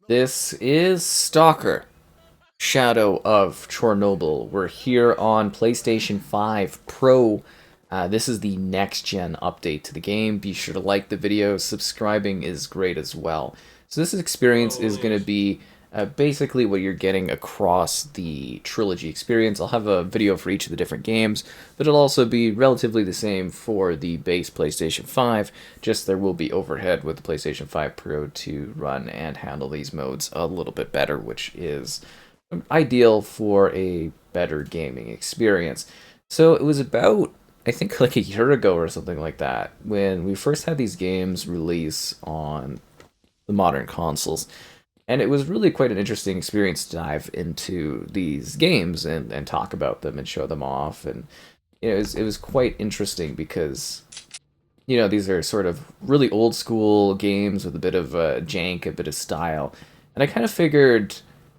This is Stalker, Shadow of Chornobyl. We're here on PlayStation 5 Pro. This is the next-gen update to the game. Be sure to like the video. Subscribing is great as well. So this experience is going to be basically what you're getting across the trilogy experience. I'll have a video for each of the different games, but it'll also be relatively the same for the base PlayStation 5, just there will be overhead with the PlayStation 5 Pro to run and handle these modes a little bit better, which is ideal for a better gaming experience. So it was about, I think, like a year ago or something like that, when we first had these games release on the modern consoles. And it was really quite an interesting experience to dive into these games and talk about them and show them off. And it was quite interesting because these are sort of really old school games with a bit of jank, a bit of style. And I kind of figured,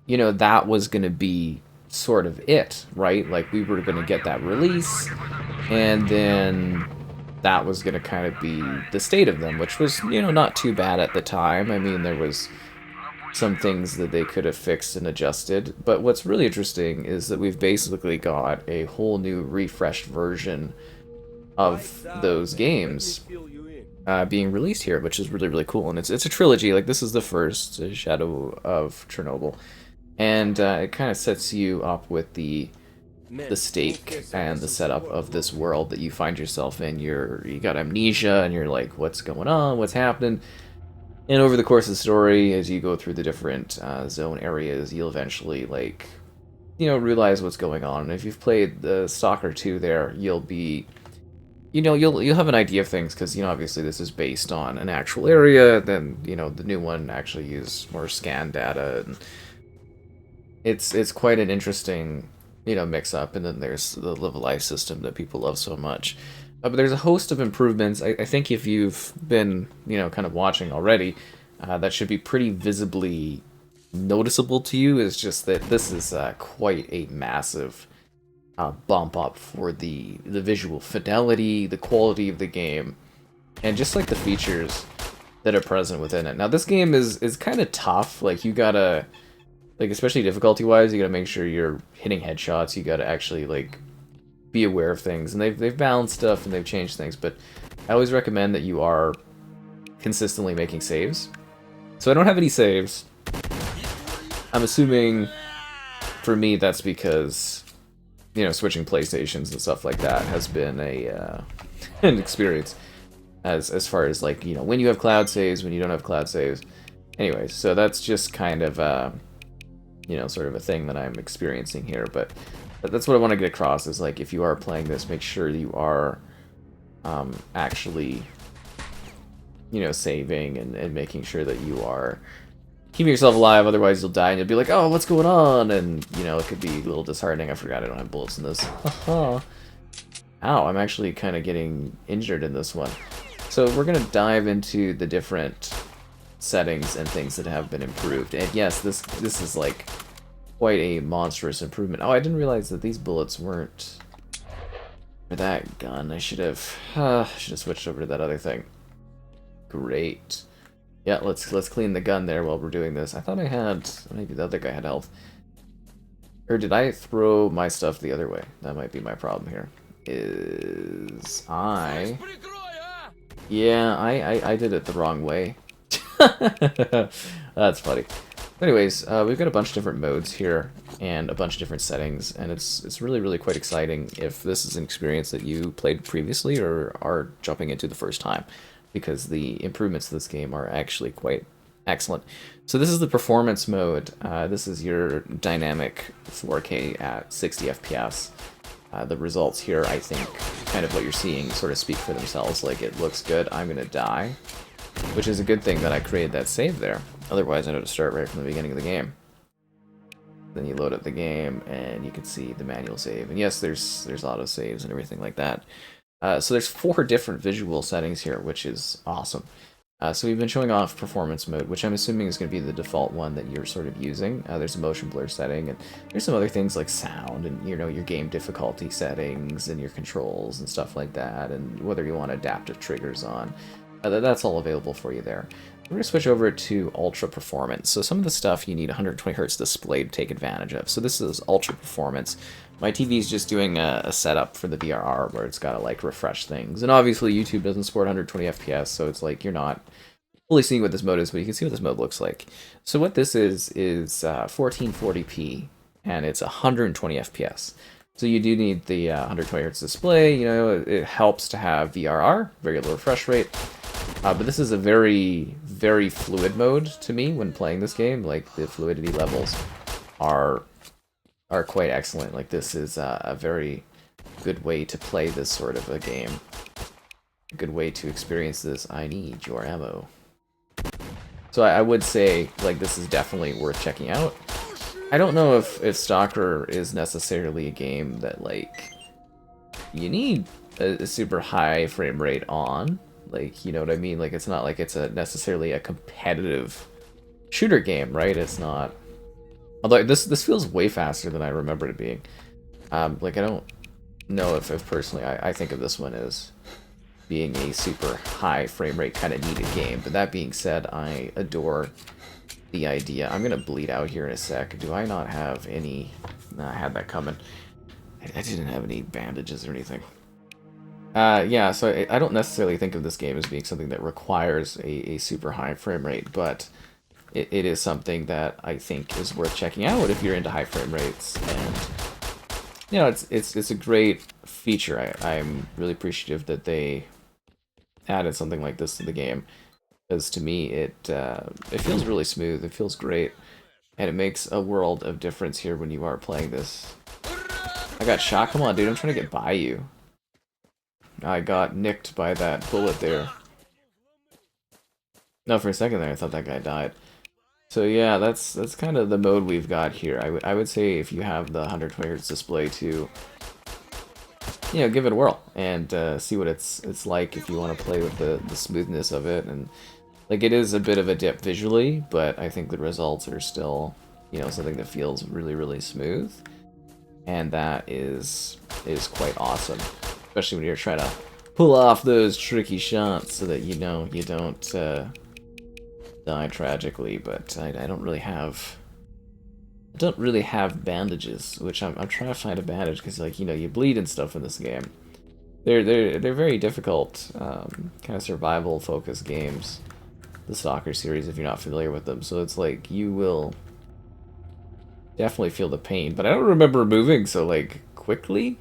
that was going to be sort of it, right? Like we were going to get that release, and then that was going to kind of be the state of them, which was, not too bad at the time. I mean, there was some things that they could have fixed and adjusted. But what's really interesting is that we've basically got a whole new refreshed version of those games being released here, which is really, really cool. And it's a trilogy. Like, this is the first, Shadow of Chernobyl. And it kind of sets you up with the stake and the setup of this world that you find yourself in. You got amnesia, and you're like, what's going on? What's happening? And over the course of the story, as you go through the different zone areas, you'll eventually, like, realize what's going on. And if you've played the Stalker 2 there, you'll be, you'll have an idea of things, because, obviously this is based on an actual area. Then, the new one actually uses more scan data. And it's quite an interesting, mix-up. And then there's the live life system that people love so much. But there's a host of improvements. I think if you've been, kind of watching already, that should be pretty visibly noticeable to you. It's just that this is quite a massive bump up for the visual fidelity, the quality of the game, and just like the features that are present within it. Now, this game is kind of tough. Like, you gotta, like, especially difficulty-wise, you gotta make sure you're hitting headshots. You gotta actually, like, be aware of things, and they've balanced stuff and they've changed things, but I always recommend that you are consistently making saves. So I don't have any saves. I'm assuming for me that's because switching PlayStations and stuff like that has been a an experience as far as, like, when you have cloud saves, when you don't have cloud saves. Anyways, so that's just kind of sort of a thing that I'm experiencing here. But that's what I want to get across, is, like, if you are playing this, make sure you are actually, saving and making sure that you are keeping yourself alive. Otherwise, you'll die and you'll be like, oh, what's going on? And, it could be a little disheartening. I forgot I don't have bullets in this. Ow, I'm actually kind of getting injured in this one. So we're going to dive into the different settings and things that have been improved. And yes, this is, like, quite a monstrous improvement. Oh, I didn't realize that these bullets weren't for that gun. I should have switched over to that other thing. Great. Yeah, let's clean the gun there while we're doing this. I thought I had, maybe the other guy had health. Or did I throw my stuff the other way? That might be my problem here. Yeah, I did it the wrong way. That's funny. Anyways, we've got a bunch of different modes here and a bunch of different settings, and it's really, really quite exciting if this is an experience that you played previously or are jumping into the first time, because the improvements to this game are actually quite excellent. So this is the performance mode. This is your dynamic 4K at 60 FPS. The results here, I think, kind of what you're seeing sort of speak for themselves. Like, it looks good. I'm gonna die, which is a good thing that I created that save there. Otherwise, I'd have to start right from the beginning of the game. Then you load up the game, and you can see the manual save. And yes, there's auto saves and everything like that. So there's 4 different visual settings here, which is awesome. So we've been showing off performance mode, which I'm assuming is going to be the default one that you're sort of using. There's a motion blur setting, and there's some other things like sound and, your game difficulty settings and your controls and stuff like that, and whether you want adaptive triggers on. That's all available for you there. We're going to switch over to ultra performance. So some of the stuff you need 120 hertz display to take advantage of. So this is ultra performance. My TV is just doing a setup for the VRR where it's got to like refresh things. And obviously YouTube doesn't support 120 FPS, so it's like you're not fully seeing what this mode is, but you can see what this mode looks like. So what this is 1440p, and it's 120 FPS. So you do need the 120 hertz display. You know, it helps to have VRR, very low refresh rate. But this is a very, very fluid mode to me when playing this game. Like, the fluidity levels are quite excellent. Like, this is a very good way to play this sort of a game. A good way to experience this. I need your ammo. So I would say, like, this is definitely worth checking out. I don't know if Stalker is necessarily a game that, like, you need a super high frame rate on. Like, you know what I mean? Like, it's not like it's necessarily a competitive shooter game, right? It's not. Although this feels way faster than I remember it being. Like, I don't know if personally I think of this one as being a super high frame rate kind of needed game. But that being said, I adore the idea. I'm gonna bleed out here in a sec. Do I not have any? No, I had that coming. I didn't have any bandages or anything. Yeah, so I don't necessarily think of this game as being something that requires a super high frame rate, but it is something that I think is worth checking out if you're into high frame rates. And you know, it's a great feature. I'm really appreciative that they added something like this to the game, because to me it feels really smooth. It feels great, and it makes a world of difference here when you are playing this. I got shot. Come on, dude! I'm trying to get by you. I got nicked by that bullet there. No, for a second there, I thought that guy died. So yeah, that's kind of the mode we've got here. I would say if you have the 120 Hz display to, you know, give it a whirl and see what it's like if you want to play with the smoothness of it. And like, it is a bit of a dip visually, but I think the results are still, you know, something that feels really, really smooth, and that is quite awesome. Especially when you're trying to pull off those tricky shots so that, you know, you don't die tragically. But I don't really have bandages, which I'm trying to find a bandage, because, like, you know, you bleed and stuff in this game. They're very difficult kind of survival focused games, the Stalker series, if you're not familiar with them. So it's like you will definitely feel the pain, but I don't remember moving so like quickly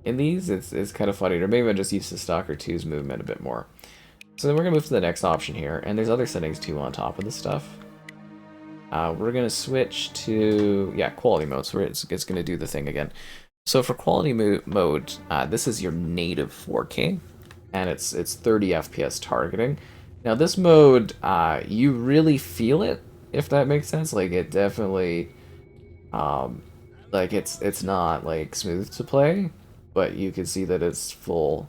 in these. It's kind of funny, or maybe I'm just used to Stalker 2's movement a bit more. So then we're gonna move to the next option here, and there's other settings too on top of this stuff. We're gonna switch to quality mode, so it's gonna do the thing again. So for quality mode, this is your native 4K, and it's 30 FPS targeting. Now this mode, you really feel it, if that makes sense. Like, it definitely, like, it's not like smooth to play, but you can see that it's fully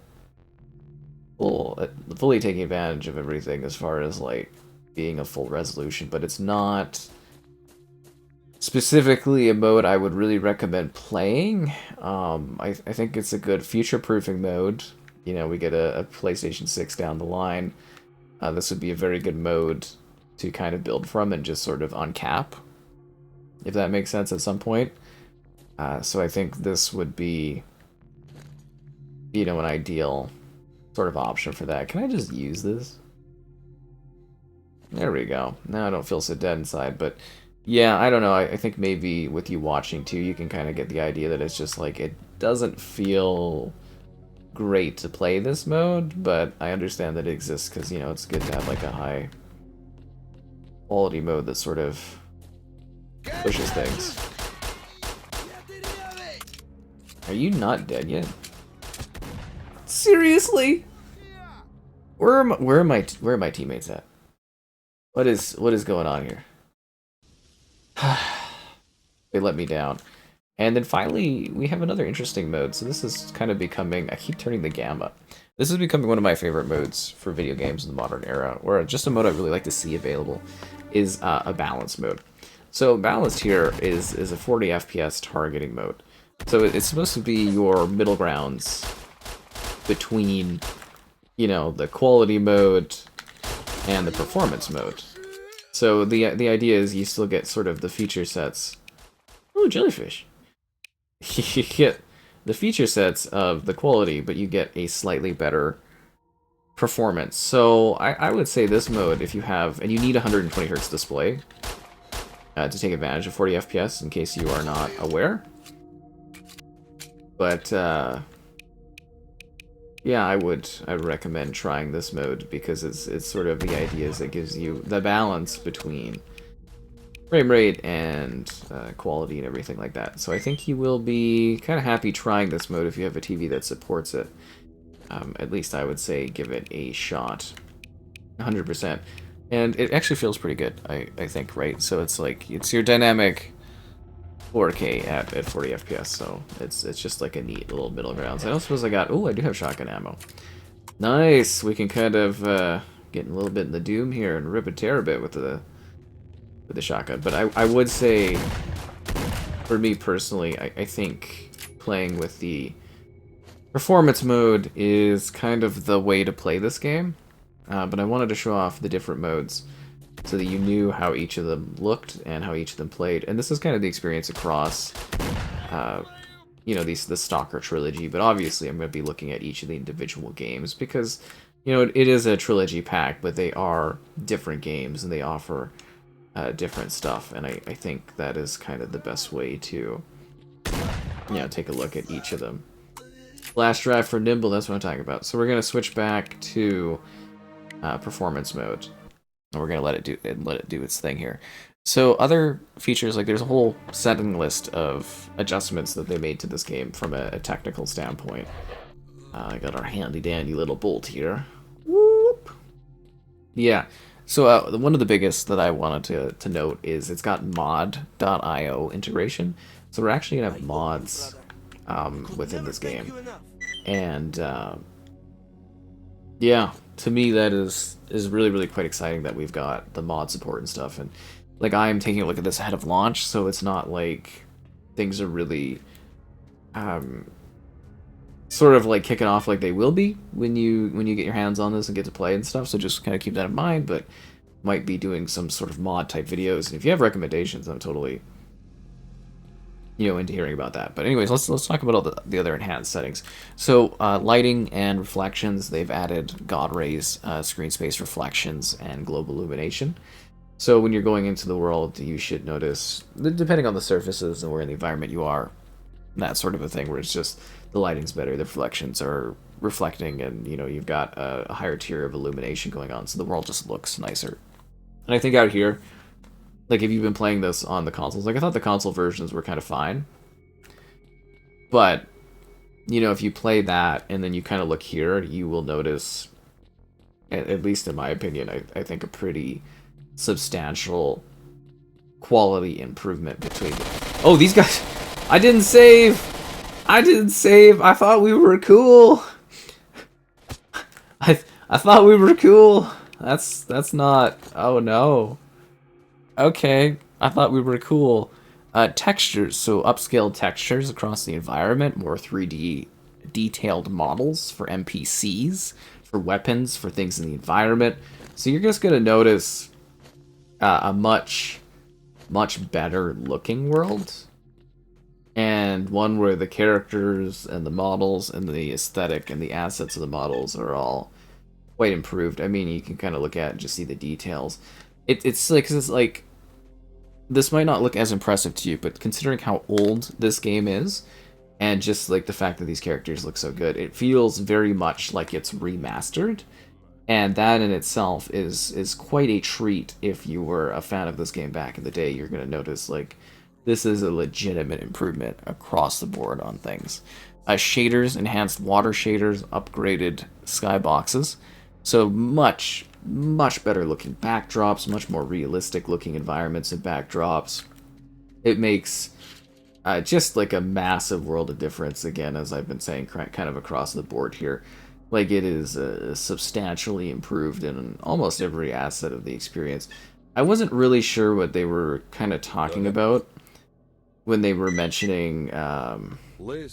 taking advantage of everything as far as like being a full resolution. But it's not specifically a mode I would really recommend playing. I think it's a good future-proofing mode. You know, we get a PlayStation 6 down the line. This would be a very good mode to kind of build from and just sort of uncap, if that makes sense, at some point. So I think this would be, you know, an ideal sort of option for that. Can I just use this? There we go. Now I don't feel so dead inside, but yeah, I don't know. I think maybe with you watching too, you can kind of get the idea that it's just like, it doesn't feel great to play this mode, but I understand that it exists because, you know, it's good to have like a high quality mode that sort of pushes things. Are you not dead yet? Seriously? Where are my teammates at? What is going on here? They let me down. And then finally, we have another interesting mode. So this is kind of becoming, I keep turning the gamma. This is becoming one of my favorite modes for video games in the modern era, or just a mode I really like to see available, is a balance mode. So balanced here is a 40 FPS targeting mode. So it's supposed to be your middle grounds between, you know, the quality mode and the performance mode. So the idea is you still get sort of the feature sets. Oh, jellyfish. You get the feature sets of the quality, but you get a slightly better performance. So I would say this mode, if you have, and you need 120 Hz display to take advantage of 40 FPS, in case you are not aware. But yeah, I would recommend trying this mode because it's sort of the idea is it gives you the balance between frame rate and quality and everything like that. So I think you will be kind of happy trying this mode if you have a TV that supports it. At least I would say give it a shot. 100%. And it actually feels pretty good, I think, right? So it's like, it's your dynamic 4K at 40 FPS, so it's just like a neat little middle ground. So I don't suppose I got... Oh, I do have shotgun ammo. Nice! We can kind of get a little bit in the doom here and rip a tear a bit with the shotgun. But I would say, for me personally, I think playing with the performance mode is kind of the way to play this game. But I wanted to show off the different modes so that you knew how each of them looked and how each of them played. And this is kind of the experience across, you know, the Stalker Trilogy. But obviously I'm going to be looking at each of the individual games because, you know, it is a trilogy pack, but they are different games and they offer different stuff. And I think that is kind of the best way to, you know, take a look at each of them. Flash drive for nimble, that's what I'm talking about. So we're going to switch back to performance mode. And we're going to let it do its thing here. So other features, like there's a whole setting list of adjustments that they made to this game from a technical standpoint. I got our handy dandy little bolt here. Whoop. Yeah, so one of the biggest that I wanted to note is it's got mod.io integration. So we're actually going to have mods within this game. And yeah, to me that is really, really quite exciting that we've got the mod support and stuff. And like I'm taking a look at this ahead of launch, so it's not like things are really sort of like kicking off like they will be when you get your hands on this and get to play and stuff. So just kind of keep that in mind, but might be doing some sort of mod type videos. And if you have recommendations, I'm totally, you know, into hearing about that. But anyways, let's talk about all the other enhanced settings. So lighting and reflections, they've added God rays, screen space reflections, and global illumination. So when you're going into the world, you should notice, depending on the surfaces and where in the environment you are, that sort of a thing where it's just the lighting's better, the reflections are reflecting, and you know you've got a higher tier of illumination going on, so the world just looks nicer. And I think out here, like, if you've been playing this on the consoles, like, I thought the console versions were kind of fine. But, you know, if you play that and then you kind of look here, you will notice, at least in my opinion, I think a pretty substantial quality improvement between them. Oh, these guys! I didn't save! I didn't save! I thought we were cool! I thought we were cool! That's not... Oh, no. Okay, I thought we were cool. Textures, so upscaled textures across the environment, more 3D detailed models for NPCs, for weapons, for things in the environment. So you're just going to notice a much better looking world. And one where the characters and the models and the aesthetic and the assets of the models are all quite improved. I mean, you can kind of look at it and just see the details. It's like, this might not look as impressive to you, but considering how old this game is, and just like the fact that these characters look so good, it feels very much like it's remastered, and that in itself is quite a treat. If you were a fan of this game back in the day, you're gonna notice like this is a legitimate improvement across the board on things. Shaders, enhanced water shaders, upgraded skyboxes, so much better looking backdrops, much more realistic looking environments and backdrops. It makes just like a massive world of difference, again, as I've been saying, kind of across the board here. Like, it is substantially improved in almost every asset of the experience. I wasn't really sure what they were kind of talking about when they were mentioning like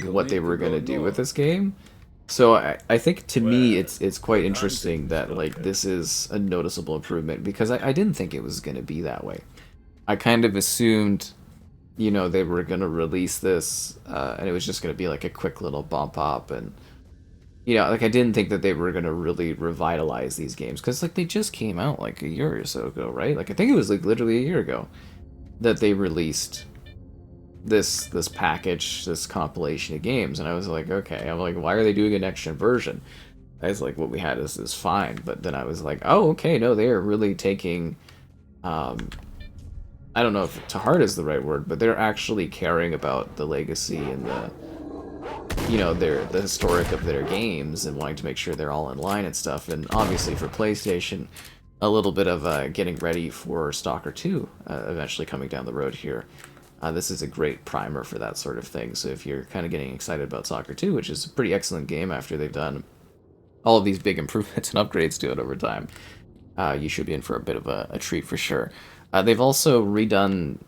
what they were going to do with this game. So I think to me it's quite interesting that like this is a noticeable improvement because I didn't think it was going to be that way. I kind of assumed, you know, they were going to release this and it was just going to be like a quick little bump up, and you know, like I didn't think that they were going to really revitalize these games because like they just came out like a year or so ago, right? Like I think it was like literally a year ago that they released this package, this compilation of games, and I was like, okay, I'm like, why are they doing a next gen version? I was like, what we had is fine, but then I was like, oh, okay, no, they are really taking, um, I don't know if to heart is the right word, but they're actually caring about the legacy and the, you know, the historic of their games and wanting to make sure they're all in line and stuff. And obviously for PlayStation, a little bit of getting ready for Stalker 2 eventually coming down the road here. This is a great primer for that sort of thing. So if you're kind of getting excited about Stalker 2, which is a pretty excellent game after they've done all of these big improvements and upgrades to it over time, you should be in for a bit of a treat for sure. They've also redone,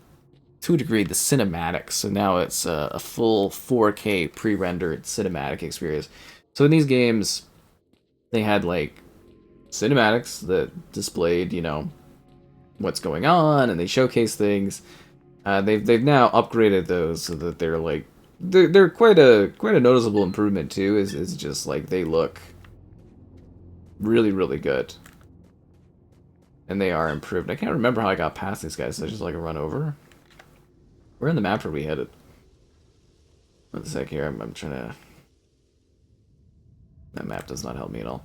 to a degree, the cinematics. So now it's a full 4K pre-rendered cinematic experience. So in these games, they had like cinematics that displayed, you know, what's going on, and they showcase things. They've now upgraded those so that they're like they're quite a noticeable improvement too. Is just like they look really good, and they are improved. I can't remember how I got past these guys. So I just like run over. Where in the map are we headed? One sec here. I'm trying to. That map does not help me at all.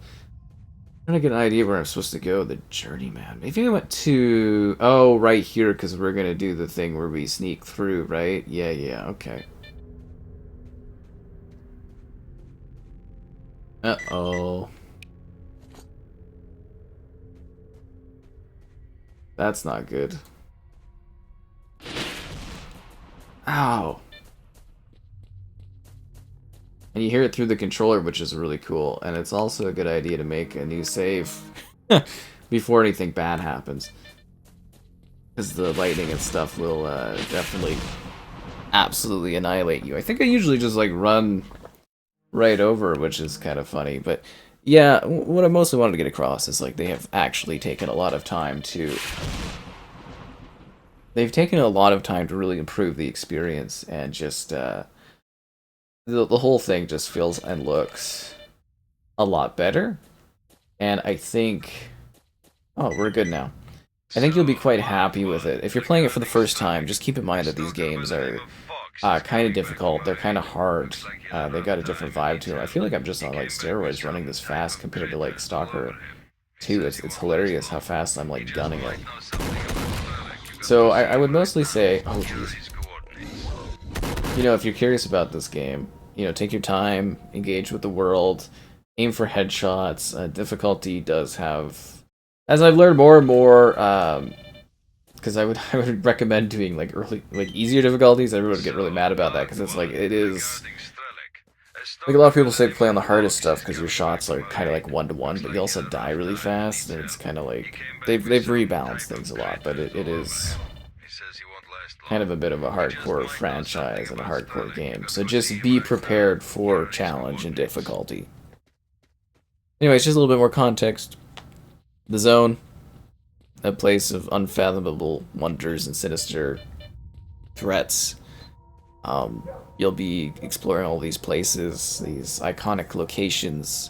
I'm trying to get an idea where I'm supposed to go. The journeyman. Maybe I went to... Oh, right here, because we're going to do the thing where we sneak through, right? Yeah, okay. Uh-oh. That's not good. Ow. And you hear it through the controller, which is really cool. And it's also a good idea to make a new save before anything bad happens. Because the lightning and stuff will definitely absolutely annihilate you. I think I usually just like run right over, which is kind of funny. But yeah, what I mostly wanted to get across is like they have actually taken a lot of time to... They've taken a lot of time to really improve the experience, and just the whole thing just feels and looks a lot better. And I think... Oh, we're good now. I think you'll be quite happy with it. If you're playing it for the first time, just keep in mind that these games are kind of difficult. They're kind of hard. They got a different vibe to them. I feel like I'm just on like steroids running this fast compared to like Stalker 2. It's hilarious how fast I'm like gunning it. So I would mostly say, oh jeez. You know, if you're curious about this game, you know, take your time, engage with the world, aim for headshots. Difficulty does have, as I've learned more and more, because I would recommend doing like easier difficulties. Everyone would get really mad about that because it's like it is. Like a lot of people say play on the hardest stuff because your shots are kind of like 1-to-1, but you also die really fast, and it's kind of like they've rebalanced things a lot, but it is kind of a bit of a hardcore franchise and a hardcore game. So just be prepared for challenge and difficulty. Anyways, just a little bit more context. The Zone, a place of unfathomable wonders and sinister threats. You'll be exploring all these places, these iconic locations,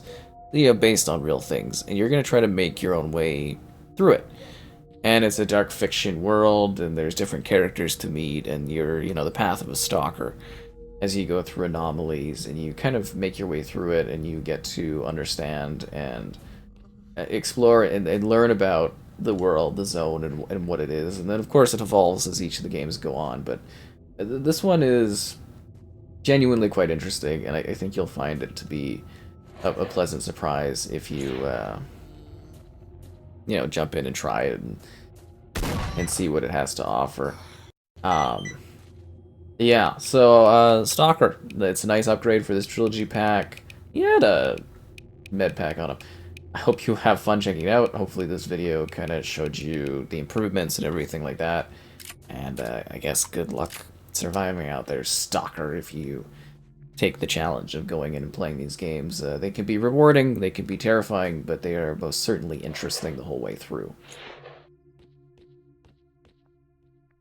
you know, based on real things, and you're gonna try to make your own way through it. And it's a dark fiction world, and there's different characters to meet, and you're, you know, the path of a stalker as you go through anomalies, and you kind of make your way through it, and you get to understand and explore and learn about the world, the zone, and what it is. And then, of course, it evolves as each of the games go on, but this one is genuinely quite interesting, and I think you'll find it to be a pleasant surprise if you, you know, jump in and try it and see what it has to offer. Yeah, so Stalker, it's a nice upgrade for this trilogy pack. He had a med pack on him. I hope you have fun checking it out. Hopefully this video kind of showed you the improvements and everything like that. And I guess good luck surviving out there, Stalker, if you take the challenge of going in and playing these games. They can be rewarding, they can be terrifying, but they are most certainly interesting the whole way through.